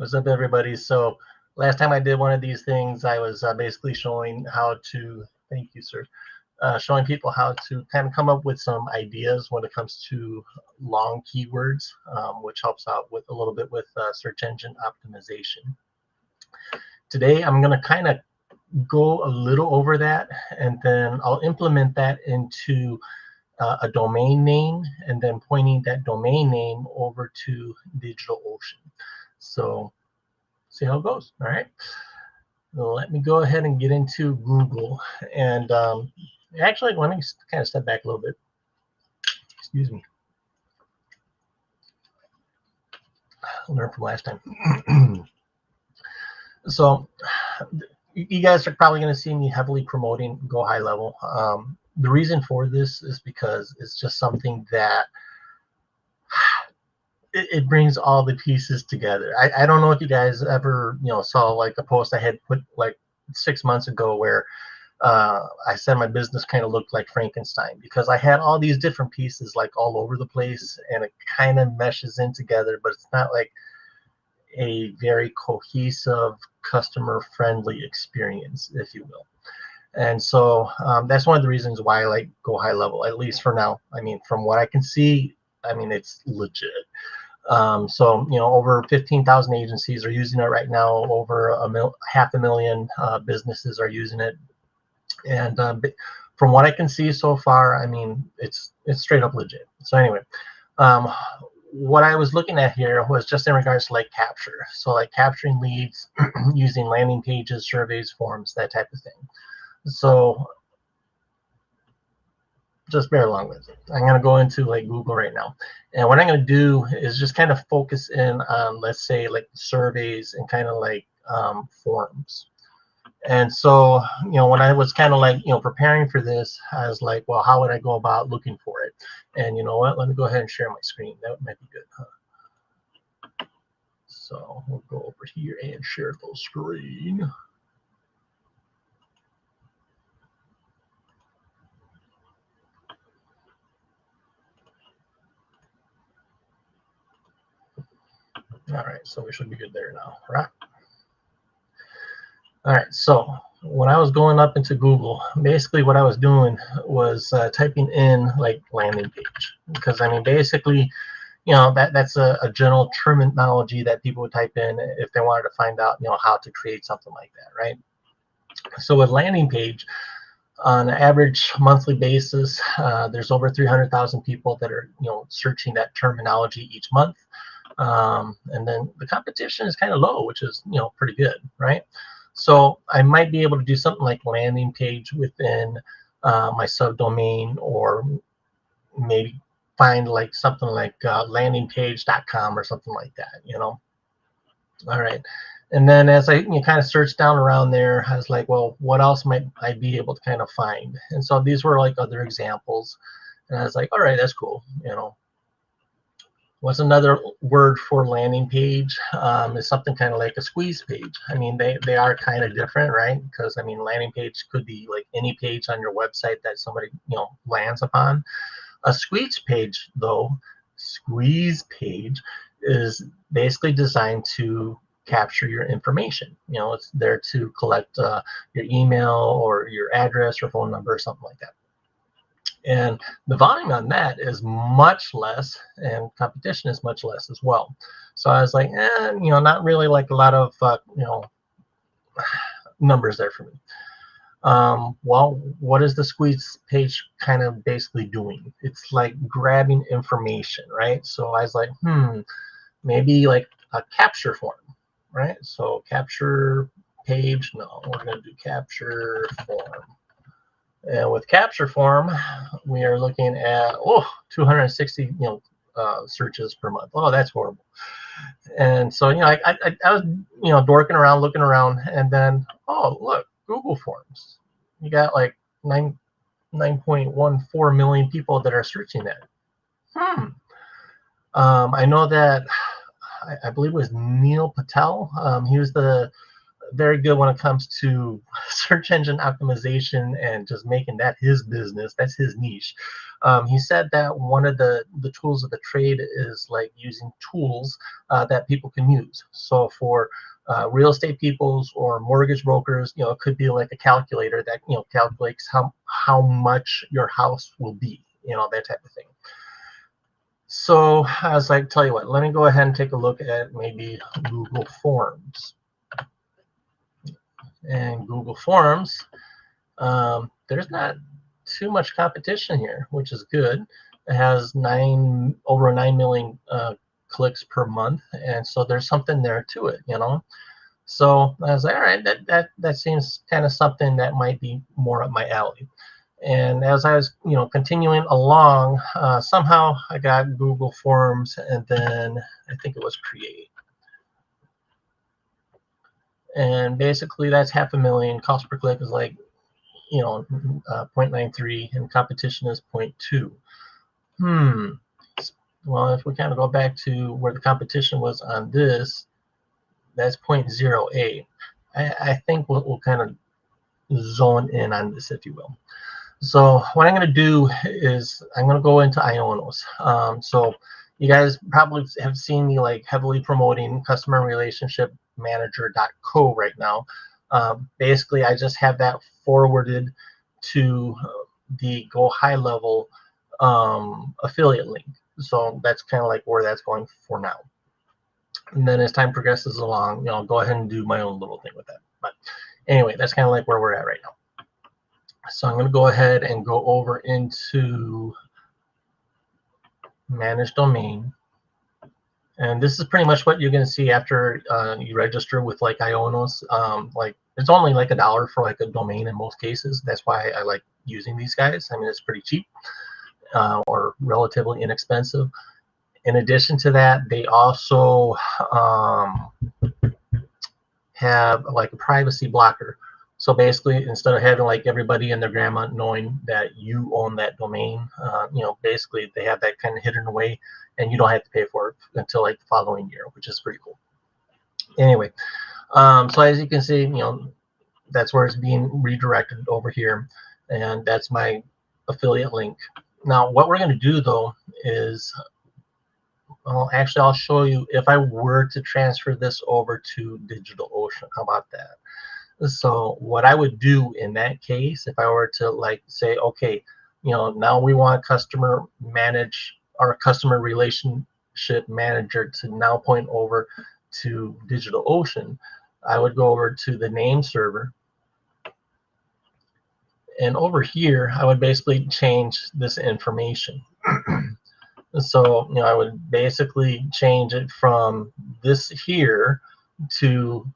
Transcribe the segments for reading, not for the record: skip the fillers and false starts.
What's up, everybody? So last time I did one of these things, I was basically showing how to, thank you, sir, showing people how to kind of come up with some ideas when it comes to long keywords, which helps out with a little bit with search engine optimization. Today, I'm going to kind of go a little over that, and then I'll implement that into a domain name, and then pointing that domain name over to DigitalOcean. So see how it goes. All right. Let me go ahead and get into Google. And actually, let me kind of step back a little bit. Excuse me. I'll learn from last time. So you guys are probably going to see me heavily promoting Go Highlevel. The reason for this is because it's just something that it brings all the pieces together. I don't know if you guys ever saw like a post I had put like 6 months ago where I said my business kind of looked like Frankenstein, because I had all these different pieces like all over the place, and it kind of meshes in together, but it's not like a very cohesive, customer-friendly experience, if you will. And so that's one of the reasons why I like Go Highlevel, at least for now. I mean, from what I can see, I mean, it's legit. So over 15,000 agencies are using it right now. Over 500,000 businesses are using it, and from what I can see so far, I mean, it's straight up legit. So anyway, what I was looking at here was just in regards to like capture. So like capturing leads using landing pages, surveys, forms, that type of thing. So just bear along with it. I'm going to go into like Google right now. And what I'm going to do is just kind of focus in on, let's say, like surveys and kind of like forms. And so, when I was kind of like, preparing for this, I was like, well, how would I go about looking for it? And you know what? Let me go ahead and share my screen. That might be good, huh? So we'll go over here and share the screen. All right, so we should be good there now, right? All right, so when I was going up into Google, basically what I was doing was typing in like landing page, because I mean, basically, that's a general terminology that people would type in if they wanted to find out, how to create something like that, right? So with landing page, on an average monthly basis, there's over 300,000 people that are, searching that terminology each month. And then the competition is kind of low, which is, pretty good, right? So I might be able to do something like landing page within my subdomain, or maybe find like something like landingpage.com or something like that, All right. And then as I kind of searched down around there, I was like, well, what else might I be able to kind of find? And so these were like other examples. And I was like, all right, that's cool, What's another word for landing page is something kind of like a squeeze page. I mean, they are kind of different, right? Because I mean, landing page could be like any page on your website that somebody lands upon. A squeeze page, though, is basically designed to capture your information. It's there to collect your email or your address or phone number or something like that. And the volume on that is much less, and competition is much less as well. So I was like, not really like a lot of numbers there for me. Well, what is the squeeze page kind of basically doing? It's like grabbing information, right? So I was like, maybe like a capture form, right? So capture page, no, we're going to do capture form. And with capture form, we are looking at 260 searches per month. Oh, that's horrible. And so I was dorking around, looking around, and then look, Google Forms. You got like 9.14 million people that are searching that. I know that I believe it was Neil Patel. He was the very good when it comes to search engine optimization and just making that his business. That's his niche. He said that one of the tools of the trade is like using tools that people can use. So for real estate peoples or mortgage brokers, it could be like a calculator that calculates how much your house will be, that type of thing. So I was like, tell you what, let me go ahead and take a look at maybe Google Forms. And Google Forms, there's not too much competition here, which is good. It has over 9 million clicks per month, and so there's something there to it, So I was like, all right, that seems kind of something that might be more up my alley. And as I was, continuing along, somehow I got Google Forms, and then I think it was Create. And basically, that's 500,000. Cost per click is like, 0.93, and competition is 0.2. Well, if we kind of go back to where the competition was on this, that's 0.08. I think we'll kind of zone in on this, if you will. So what I'm going to do is I'm going to go into Ionos. So you guys probably have seen me like heavily promoting customer relationship manager.co right now. Basically, I just have that forwarded to the Go Highlevel affiliate link. So that's kind of like where that's going for now. And then as time progresses along, I'll go ahead and do my own little thing with that. But anyway, that's kind of like where we're at right now. So I'm going to go ahead and go over into Manage Domain. And this is pretty much what you're going to see after you register with like Ionos. Like it's only like $1 for like a domain in most cases. That's why I like using these guys. I mean, it's pretty cheap or relatively inexpensive. In addition to that, they also have like a privacy blocker. So basically, instead of having like everybody and their grandma knowing that you own that domain, basically they have that kind of hidden away, and you don't have to pay for it until like the following year, which is pretty cool. Anyway, so as you can see, that's where it's being redirected over here, and that's my affiliate link. Now, what we're going to do though is, well, actually, I'll show you if I were to transfer this over to DigitalOcean. How about that? So what I would do in that case, if I were to like say, okay, now we want customer relationship manager to now point over to DigitalOcean, I would go over to the name server. And over here, I would basically change this information. So, I would basically change it from this here to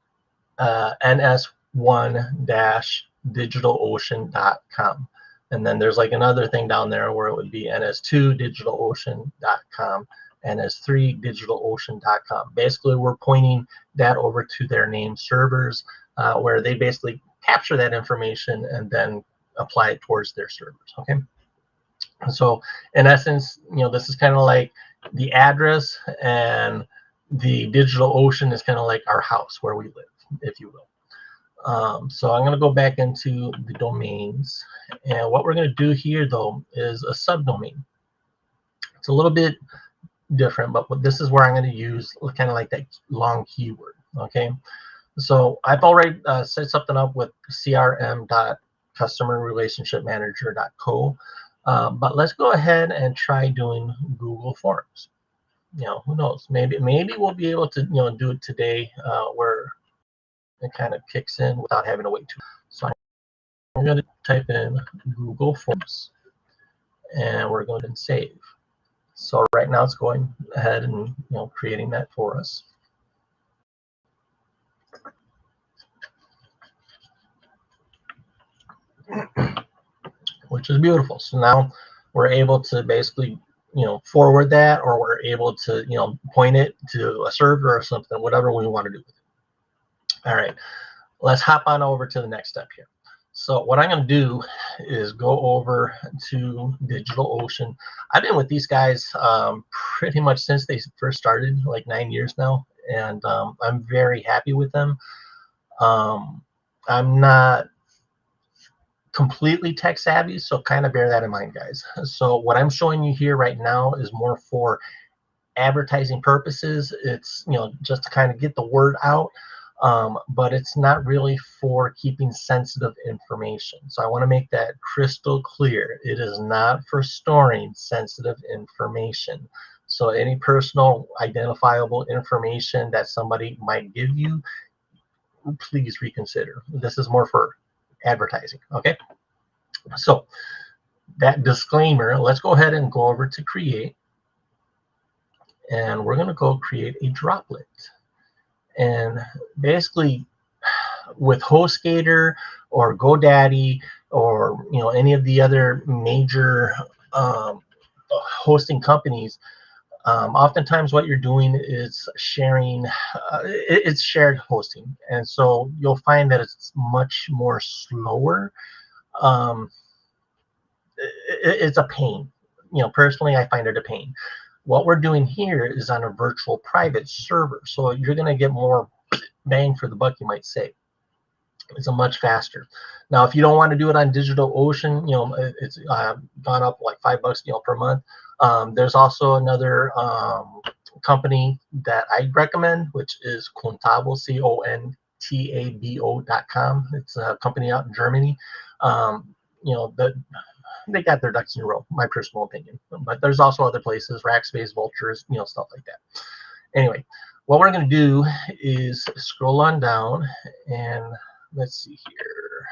ns1-digitalocean.com. And then there's like another thing down there where it would be ns2-digitalocean.com, ns3-digitalocean.com. Basically, we're pointing that over to their name servers where they basically capture that information and then apply it towards their servers. Okay. So in essence, this is kind of like the address, and the DigitalOcean is kind of like our house where we live, if you will. So I'm going to go back into the domains, and what we're going to do here though is a subdomain. It's a little bit different, but this is where I'm going to use kind of like that long keyword. Okay, so I've already set something up with crm.customerrelationshipmanager.co. But let's go ahead and try doing Google Forms. Who knows? Maybe we'll be able to do it today where it kind of kicks in without having to wait too long. So I'm going to type in Google Forms, and we're going to save. So right now it's going ahead and creating that for us. Which is beautiful. So now we're able to basically forward that, or we're able to point it to a server or something, whatever we want to do with it. All right, let's hop on over to the next step here. So what I'm going to do is go over to DigitalOcean. I've been with these guys pretty much since they first started, like 9 years now, and I'm very happy with them. I'm not completely tech savvy, so kind of bear that in mind, guys. So what I'm showing you here right now is more for advertising purposes. It's, just to kind of get the word out, but it's not really for keeping sensitive information. So I want to make that crystal clear. It is not for storing sensitive information. So any personal identifiable information that somebody might give you, please reconsider. This is more for advertising. Okay, so that disclaimer, let's go ahead and go over to create, and we're going to go create a droplet. And basically, with HostGator or GoDaddy or any of the other major hosting companies, oftentimes what you're doing is sharing. It's shared hosting, and so you'll find that it's much more slower. It's a pain. Personally, I find it a pain. What we're doing here is on a virtual private server, so you're going to get more bang for the buck, you might say. It's a much faster. Now, if you don't want to do it on DigitalOcean, it's gone up like $5, per month. There's also another company that I recommend, which is Contabo, CONTABO.com. It's a company out in Germany. They got their ducks in a row, my personal opinion. But there's also other places, Rackspace, Vultures, stuff like that. Anyway, what we're going to do is scroll on down, and let's see here.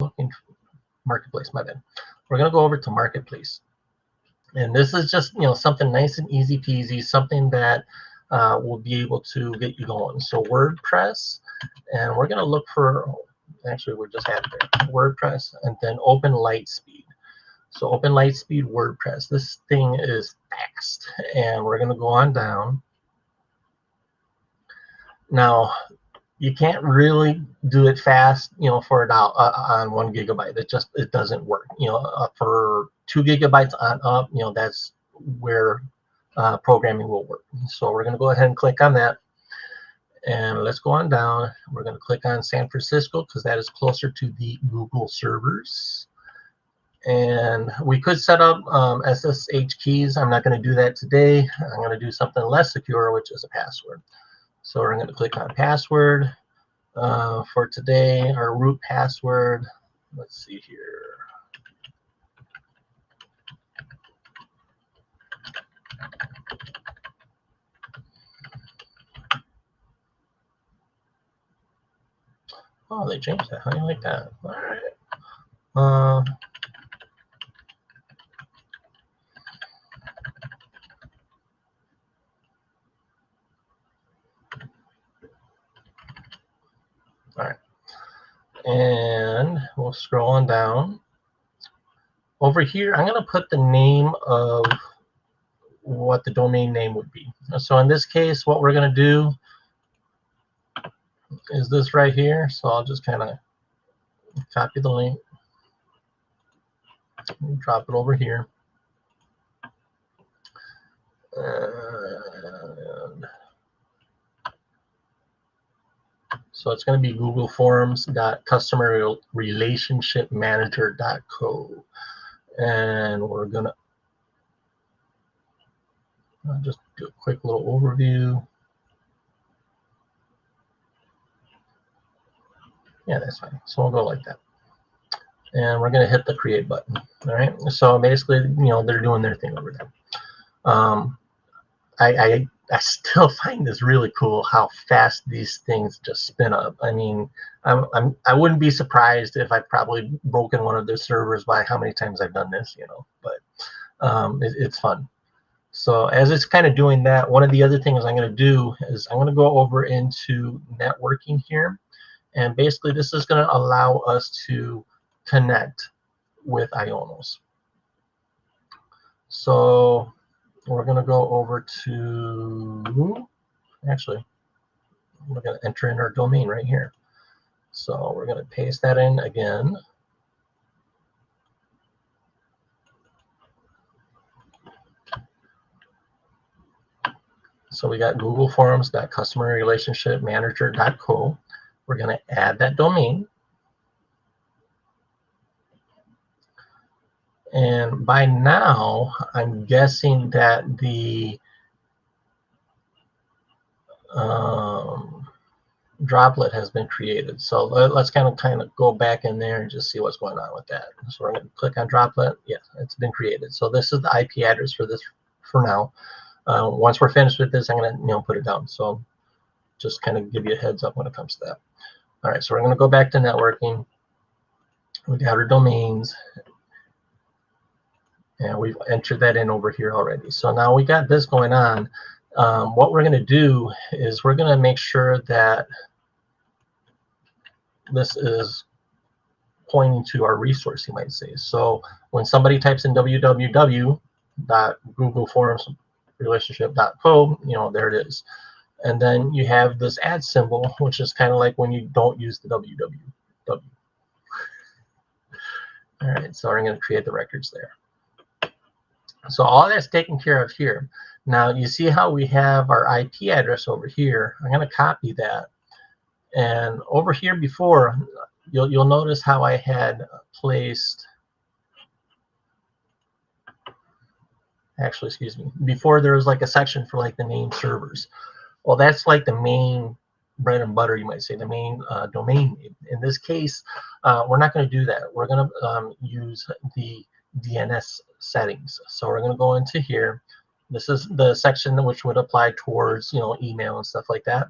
Looking for Marketplace, my bad. We're going to go over to Marketplace. And this is just, something nice and easy peasy, something that will be able to get you going. So WordPress, and we're going to look for, actually, we just had there, WordPress, and then Open Lightspeed. So Open Lightspeed WordPress. This thing is fast, and we're going to go on down. Now, you can't really do it fast, for it out on 1 gigabyte. It doesn't work. For 2 gigabytes on up, that's where programming will work. So we're going to go ahead and click on that. And let's go on down. We're going to click on San Francisco because that is closer to the Google servers. And we could set up SSH keys. I'm not going to do that today. I'm going to do something less secure, which is a password. So we're going to click on password. For today, our root password, let's see here. Oh, they changed that. How do you like that? All right. All right. And we'll scroll on down. Over here, I'm going to put the name of what the domain name would be. So in this case, what we're going to do is this right here. So I'll just kind of copy the link, drop it over here. And so it's going to be googleforms.customerrelationshipmanager.co. And we're going to just do a quick little overview. Yeah, that's fine. So we'll go like that. And we're going to hit the create button. All right. So basically, they're doing their thing over there. I still find this really cool how fast these things just spin up. I mean, I wouldn't be surprised if I've probably broken one of their servers by how many times I've done this, but it's fun. So as it's kind of doing that, one of the other things I'm going to do is I'm going to go over into networking here. And basically, this is going to allow us to connect with Ionos. So we're going to go over to, actually, we're going to enter in our domain right here. So we're going to paste that in again. So we got Google Forms.customer relationship manager.co. We're going to add that domain. And by now, I'm guessing that the droplet has been created. So let's kind of go back in there and just see what's going on with that. So we're going to click on droplet. Yes, it's been created. So this is the IP address for this for now. Once we're finished with this, I'm going to put it down. So just kind of give you a heads up when it comes to that. All right, so we're going to go back to networking. We got our domains, and we've entered that in over here already. So now we got this going on. What we're going to do is we're going to make sure that this is pointing to our resource, you might say. So when somebody types in www.googleformsrelationship.co, there it is. And then you have this add symbol, which is kind of like when you don't use the www. All right, so I'm going to create the records there. So all that's taken care of here. Now you see how we have our IP address over here. I'm going to copy that. And over here before, you'll notice how I had placed, actually, excuse me, before there was like a section for like the name servers. Well, that's like the main bread and butter, you might say, the main domain. In this case, we're not going to do that. We're going to use the DNS settings. So we're going to go into here. This is the section which would apply towards email and stuff like that.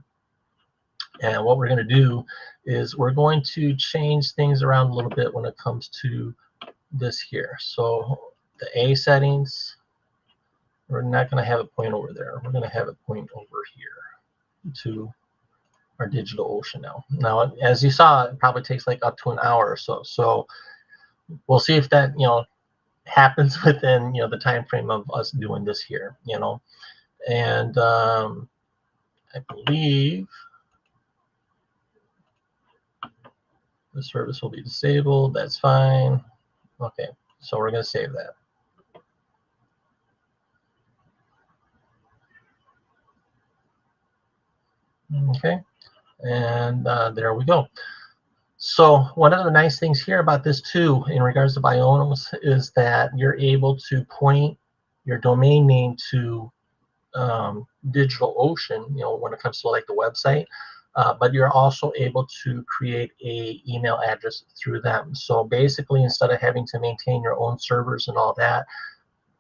And what we're going to do is we're going to change things around a little bit when it comes to this here. So the A settings, we're not going to have it point over there. We're going to have it point over here to our DigitalOcean now. Now, as you saw, it probably takes like up to an hour or so. So we'll see if that happens within the time frame of us doing this here. And I believe the service will be disabled. That's fine. Okay, so we're going to save that. Okay, and there we go. So one of the nice things here about this too, in regards to Ionos, is that you're able to point your domain name to DigitalOcean, when it comes to like the website, but you're also able to create a email address through them. So basically, instead of having to maintain your own servers and all that,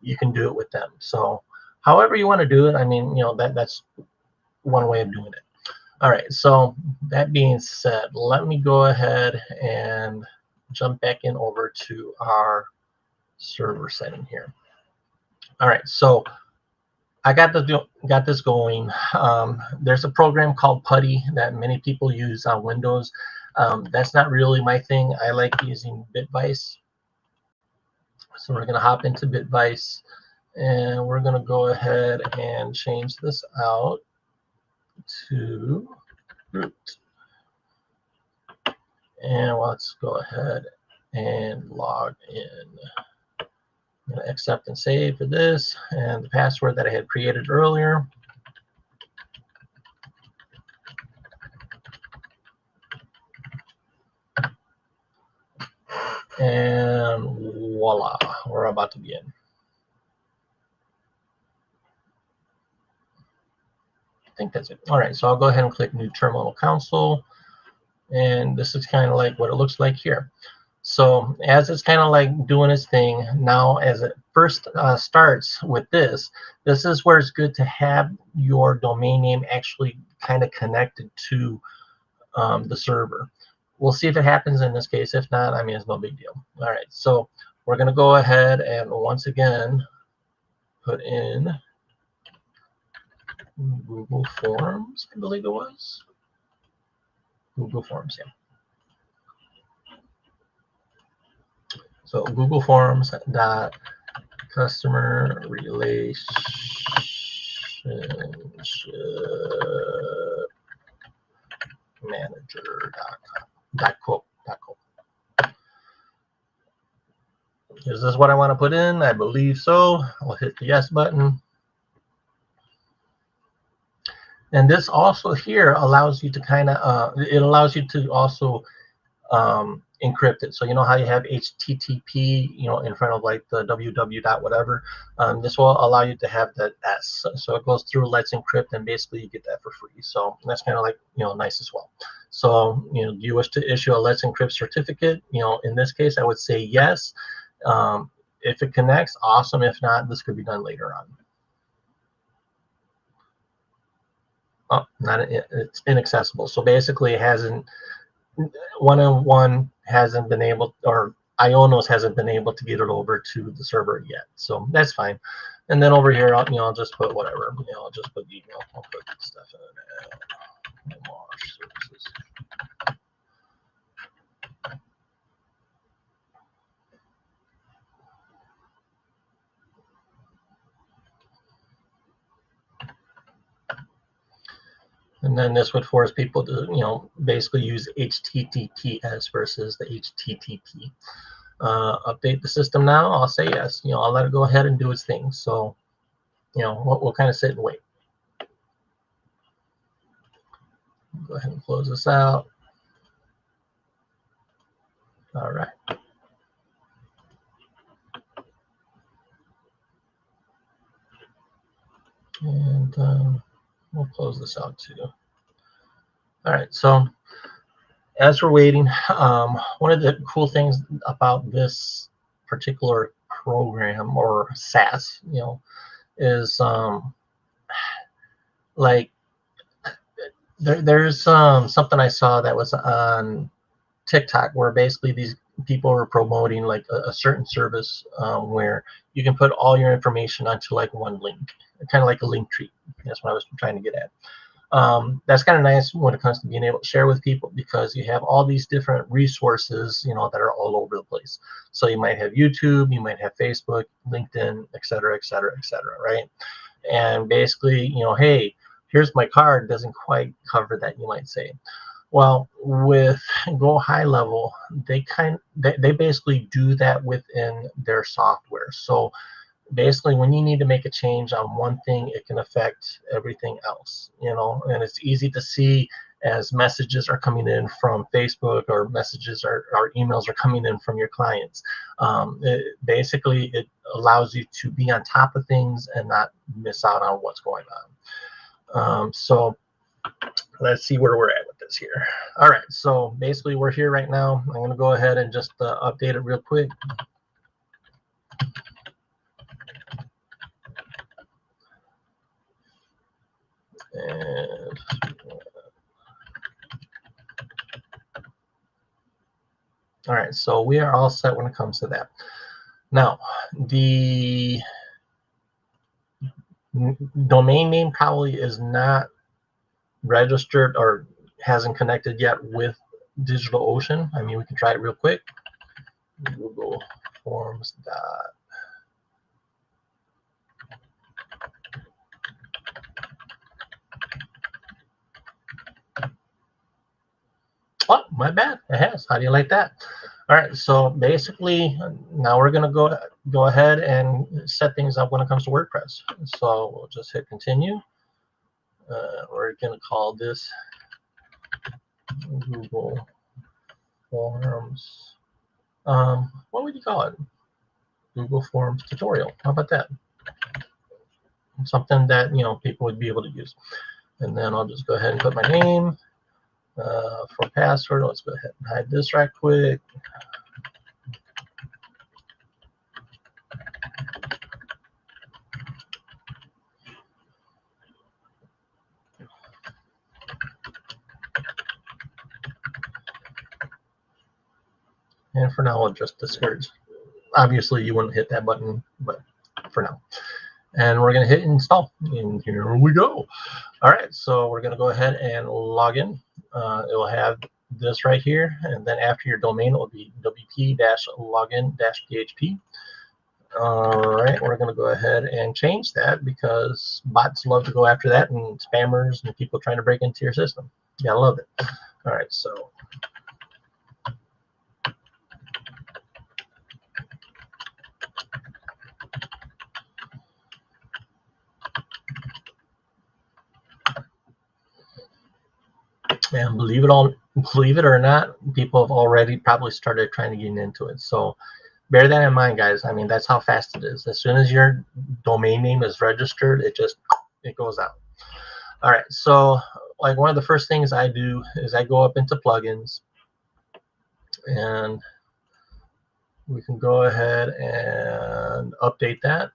you can do it with them. So however you want to do it, I mean, that's one way of doing it. All right, so that being said, let me go ahead and jump back in over to our server setting here. All right, so I got this going. There's a program called Putty that many people use on Windows. That's not really my thing. I like using Bitvice. So we're going to hop into Bitvice, and we're going to go ahead and change this out to root. And let's go ahead and log in. I'm going to accept and save for this, and the password that I had created earlier. And voila, we're about to begin. I think that's it. All right, so I'll go ahead and click New Terminal Console, and this is kind of like what it looks like here. So as it's kind of like doing its thing, now as it first starts with this is where it's good to have your domain name actually kind of connected to the server. We'll see if it happens in this case. If not, I mean, it's no big deal. All right, so we're going to go ahead and once again put in Google Forms, I believe it was. Google Forms, yeah. So Google Forms dot customer relationship manager.co. Is this what I want to put in? I believe so. I'll hit the yes button. And this also here allows you to kind of, it allows you to also encrypt it. So you know how you have HTTP, you know, in front of like the www dot whatever. This will allow you to have that S. So it goes through Let's Encrypt, and basically you get that for free. So that's kind of like, you know, nice as well. So, you know, do you wish to issue a Let's Encrypt certificate? You know, in this case, I would say yes. If it connects, awesome. If not, this could be done later on. Oh, not it's inaccessible. So basically, it hasn't, 1-on-1 hasn't been able, or Ionos hasn't been able to get it over to the server yet. So that's fine. And then over here, I'll just put whatever. I'll just put email. I'll put stuff in services. And then this would force people to, basically use HTTPS versus the HTTP. Update the system now. I'll say yes. I'll let it go ahead and do its thing. So, we'll kind of sit and wait. Go ahead and close this out. All right. And we'll close this out too. All right. So as we're waiting, one of the cool things about this particular program or SaaS, is like there's something I saw that was on TikTok where basically these people were promoting like a certain service where you can put all your information onto like one link, kind of like a link tree. That's what I was trying to get at. That's kind of nice when it comes to being able to share with people, because you have all these different resources, that are all over the place. So you might have YouTube, you might have Facebook, LinkedIn, et cetera, et cetera, et cetera, right? And basically, hey, here's my card doesn't quite cover that, you might say. Well, with Go Highlevel, they basically do that within their software. So basically, when you need to make a change on one thing, it can affect everything else, and it's easy to see as messages are coming in from Facebook, or messages or emails are coming in from your clients. Basically, it allows you to be on top of things and not miss out on what's going on. So let's see where we're at with this here. All right, so basically we're here right now. I'm going to go ahead and just update it real quick. And all right, so we are all set when it comes to that. Now, the domain name probably is not registered or hasn't connected yet with DigitalOcean. I mean, we can try it real quick. Google Forms. Oh, my bad. It has. How do you like that? All right. So basically, now we're going to go ahead and set things up when it comes to WordPress. So we'll just hit continue. We're going to call this Google Forms. What would you call it? Google Forms tutorial. How about that? Something that people would be able to use. And then I'll just go ahead and put my name. For password, let's go ahead and hide this right quick. And for now, I'll just discourage. Obviously, you wouldn't hit that button, but for now. And we're going to hit install. And here we go. All right, so we're going to go ahead and log in. It will have this right here. And then after your domain, it will be wp-login-php. All right, we're going to go ahead and change that, because bots love to go after that, and spammers and people trying to break into your system. You gotta love it. All right, so And believe it or not, people have already probably started trying to get into it. So bear that in mind, guys. I mean, that's how fast it is. As soon as your domain name is registered, it goes out. All right, so like one of the first things I do is I go up into plugins, and we can go ahead and update that.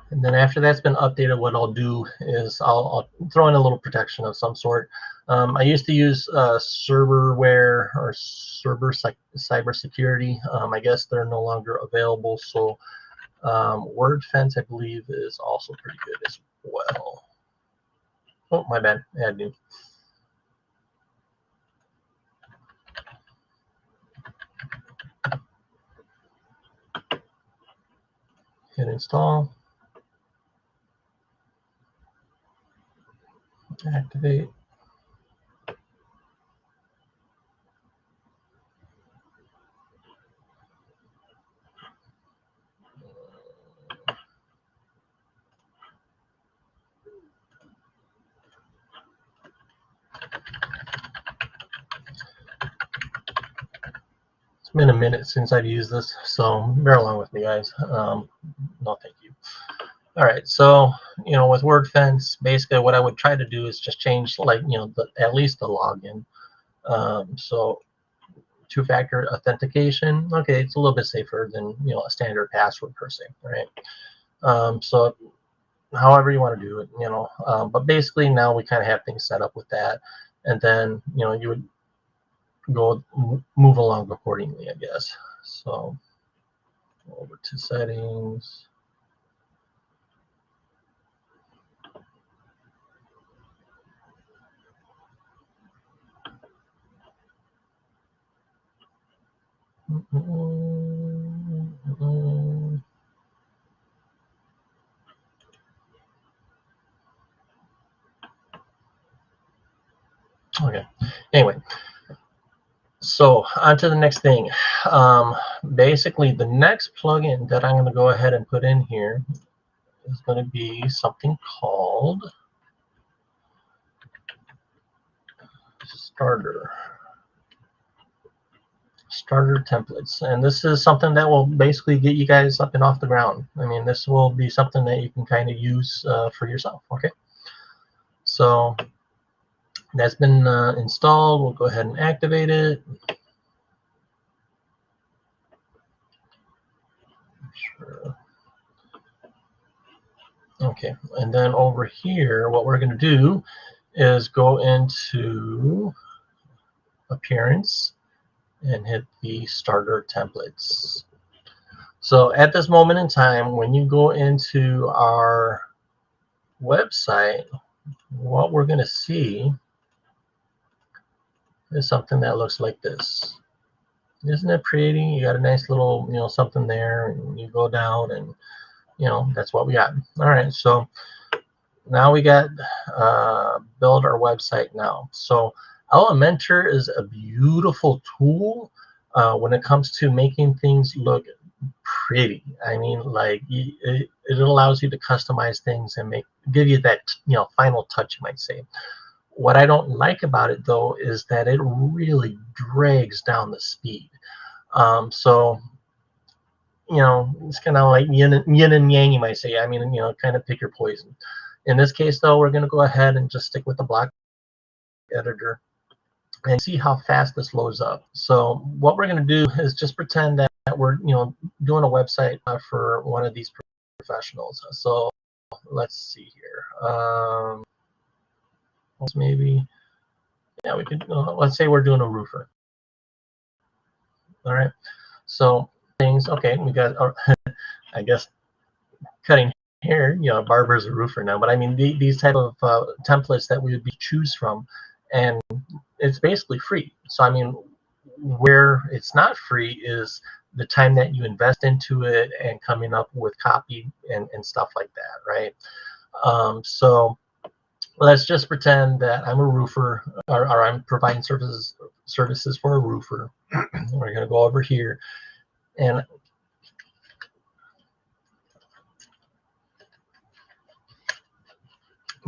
And then after that's been updated, what I'll do is I'll throw in a little protection of some sort. I used to use serverware or cybersecurity. I guess they're no longer available. So WordFence, I believe, is also pretty good as well. Oh, my bad. Add new. Hit install. Activate. It's been a minute since I've used this, so bear along with me, guys. No, thank you. All right, so with WordFence, basically what I would try to do is just change, like, at least the login. So two-factor authentication. Okay, it's a little bit safer than a standard password per se, right? So however you want to do it, but basically now we kind of have things set up with that, and then you would move along accordingly, I guess. So over to settings. Okay. Anyway, so on to the next thing. Basically, the next plugin that I'm going to go ahead and put in here is going to be something called Starter templates, and this is something that will basically get you guys up and off the ground. I mean, this will be something that you can kind of use for yourself. Okay, so that's been installed. We'll go ahead and activate it. Sure. Okay, and then over here, what we're going to do is go into Appearance and hit the Starter Templates. So at this moment in time, when you go into our website, what we're going to see is something that looks like this. Isn't it pretty? You got a nice little, something there, and you go down, and that's what we got. All right, so now we got build our website now. So Elementor is a beautiful tool when it comes to making things look pretty. I mean, like, it allows you to customize things and give you that final touch, you might say. What I don't like about it, though, is that it really drags down the speed. So it's kind of like yin and yang, you might say. I mean, kind of pick your poison. In this case, though, we're going to go ahead and just stick with the block editor and see how fast this loads up. So what we're going to do is just pretend that we're doing a website for one of these professionals. So let's see here. Maybe, yeah, we could. Let's say we're doing a roofer. All right. So things. Okay, we got. I guess cutting hair. Barber's a roofer now. But I mean, these type of templates that we would choose from, and it's basically free. So I mean, where it's not free is the time that you invest into it and coming up with copy and stuff like that, right? So let's just pretend that I'm a roofer, or I'm providing services for a roofer. We're going to go over here, and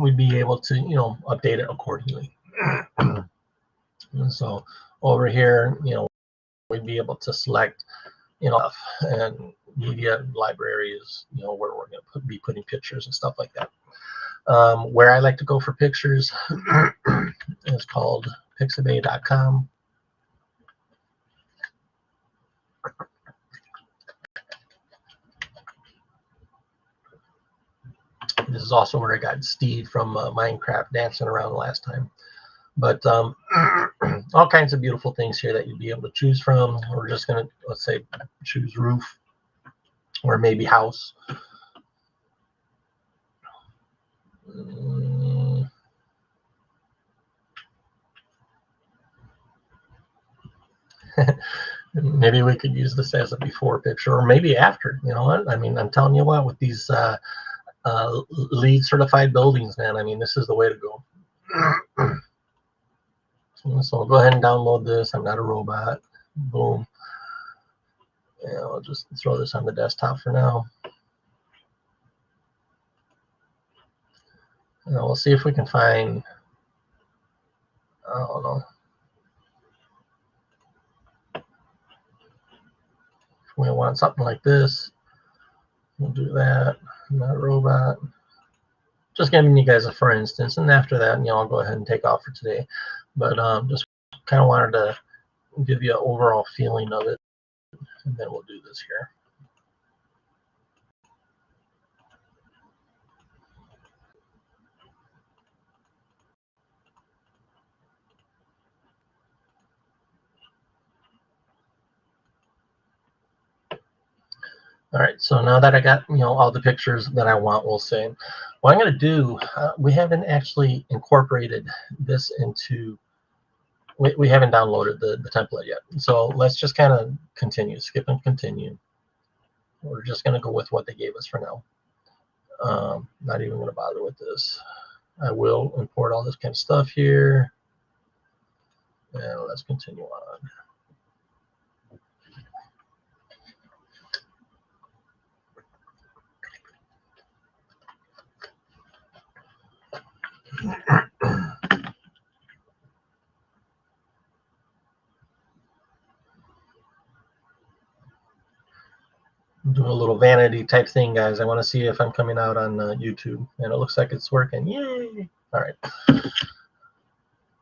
we'd be able to, you know, update it accordingly. And so over here, you know, we'd be able to select, you know, and media libraries, you know, where we're going to be putting pictures and stuff like that. Where I like to go for pictures is called pixabay.com. This is also where I got Steve from Minecraft dancing around last time. But all kinds of beautiful things here that you'd be able to choose from. We're just going to, let's say, choose roof or maybe house. Maybe we could use this as a before picture, or maybe after. You know what? I mean, I'm telling you what, with these LEED certified buildings, man, I mean, this is the way to go. So I'll go ahead and download this. I'm not a robot. Boom. And I'll just throw this on the desktop for now. And we'll see if we can find, I don't know, if we want something like this, we'll do that. I'm not a robot. Just giving you guys a for instance, and after that, you know, I'll go ahead and take off for today. But just kind of wanted to give you an overall feeling of it, and then we'll do this here. All right, so now that I got, you know, all the pictures that I want, we'll say, what I'm going to do, we haven't actually incorporated this into, we haven't downloaded the template yet. So let's just kind of continue, skip and continue. We're just going to go with what they gave us for now. Not even going to bother with this. I will import all this kind of stuff here. And let's continue on. Do a little vanity type thing, guys. I want to see if I'm coming out on YouTube, and it looks like it's working. Yay! All right.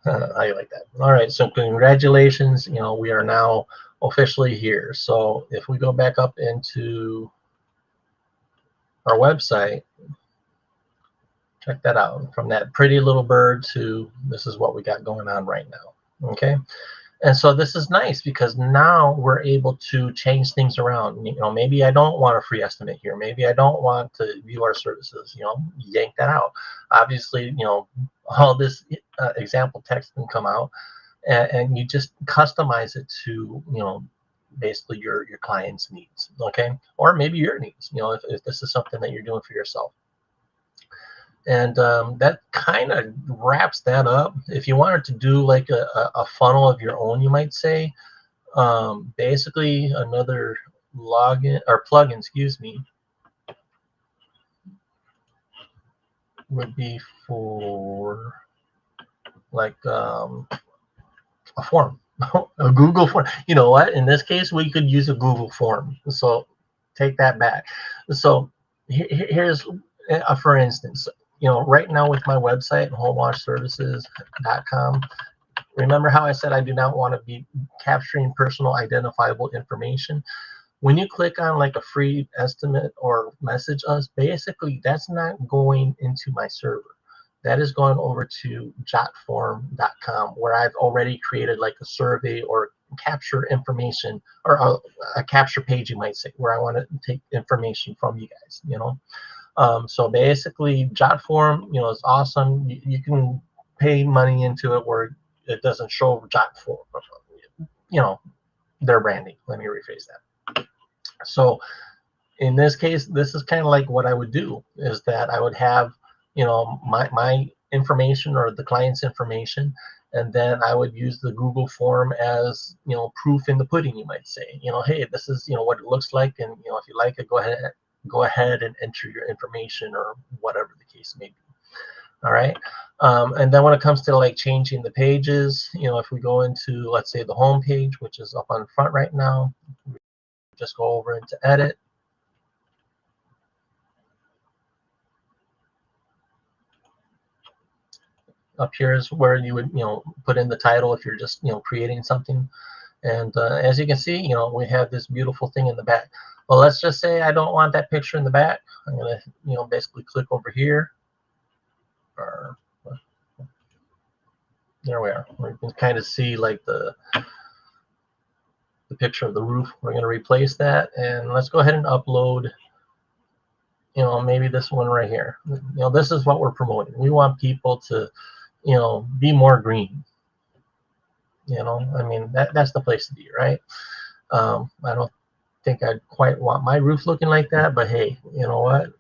How you like that? All right. So congratulations. You know, we are now officially here. So if we go back up into our website, check that out. From that pretty little bird to this is what we got going on right now. Okay. And so this is nice because now we're able to change things around. You know, maybe I don't want a free estimate here. Maybe I don't want to view our services. You know, yank that out. Obviously, you know, all this example text can come out, and you just customize it to, you know, basically your client's needs. Okay, or maybe your needs. You know, if this is something that you're doing for yourself. And that kind of wraps that up. If you wanted to do like a funnel of your own, you might say, basically another login or plugin, excuse me, would be for like a form, a Google form. You know what? In this case, we could use a Google form. So take that back. So here's a for instance. You know, right now with my website, homewashservices.com, remember how I said I do not want to be capturing personal identifiable information? When you click on like a free estimate or message us, basically that's not going into my server. That is going over to jotform.com, where I've already created like a survey or capture information, or a capture page, you might say, where I want to take information from you guys, you know. So basically, JotForm, you know, is awesome. You can pay money into it where it doesn't show JotForm, you know, their branding. Let me rephrase that. So in this case, this is kind of like what I would do is that I would have, you know, my information or the client's information, and then I would use the Google form as, you know, proof in the pudding, you might say. You know, hey, this is, you know, what it looks like, and, you know, if you like it, go ahead and enter your information or whatever the case may be. All right. And then when it comes to like changing the pages, you know, if we go into, let's say, the home page, which is up on the front right now, just go over into edit. Up here is where you would, you know, put in the title if you're just, you know, creating something. And as you can see, you know, we have this beautiful thing in the back. Well, let's just say I don't want that picture in the back. I'm gonna, you know, basically click over here. Or, there we are. We can kind of see like the picture of the roof. We're going to replace that, and let's go ahead and upload, you know, maybe this one right here. You know, this is what we're promoting. We want people to, you know, be more green. You know, I mean, that's the place to be, right? I don't think I'd quite want my roof looking like that, but hey, you know what?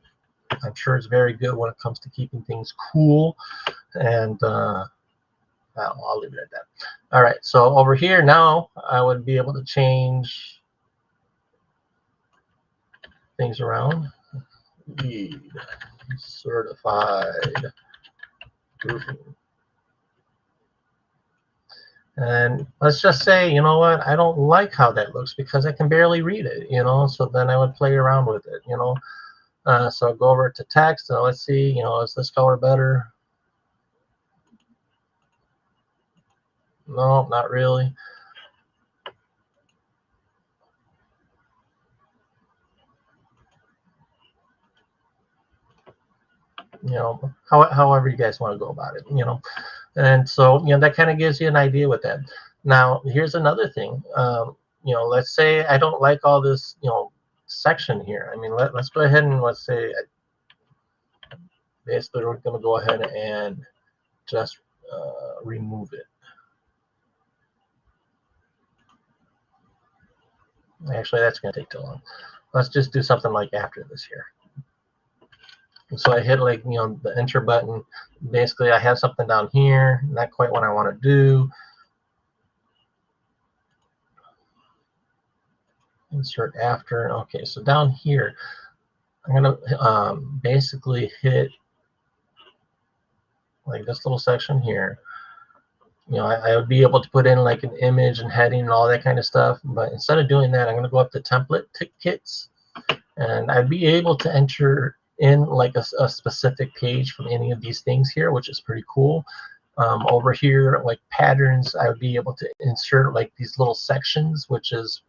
I'm sure it's very good when it comes to keeping things cool. And I'll leave it at that. All right, so over here now, I would be able to change things around. LEED certified roofing. And let's just say, you know what, I don't like how that looks because I can barely read it, you know, so then I would play around with it, you know. So I'll go over to text, and let's see, you know, is this color better? No, not really. You know, however you guys want to go about it, you know. And so, you know, that kind of gives you an idea with that. Now, here's another thing. You know, let's say I don't like all this, you know, section here. I mean, let's go ahead and let's say basically we're going to go ahead and just remove it. Actually, that's going to take too long. Let's just do something like after this here. So I hit like, you know, the enter button. Basically, I have something down here, not quite what I want to do. Insert after. Okay, so down here, I'm going to basically hit like this little section here. You know, I would be able to put in like an image and heading and all that kind of stuff. But instead of doing that, I'm going to go up to template kits, and I'd be able to enter in like a specific page from any of these things here, which is pretty cool. Over here, like patterns, I would be able to insert like these little sections, which is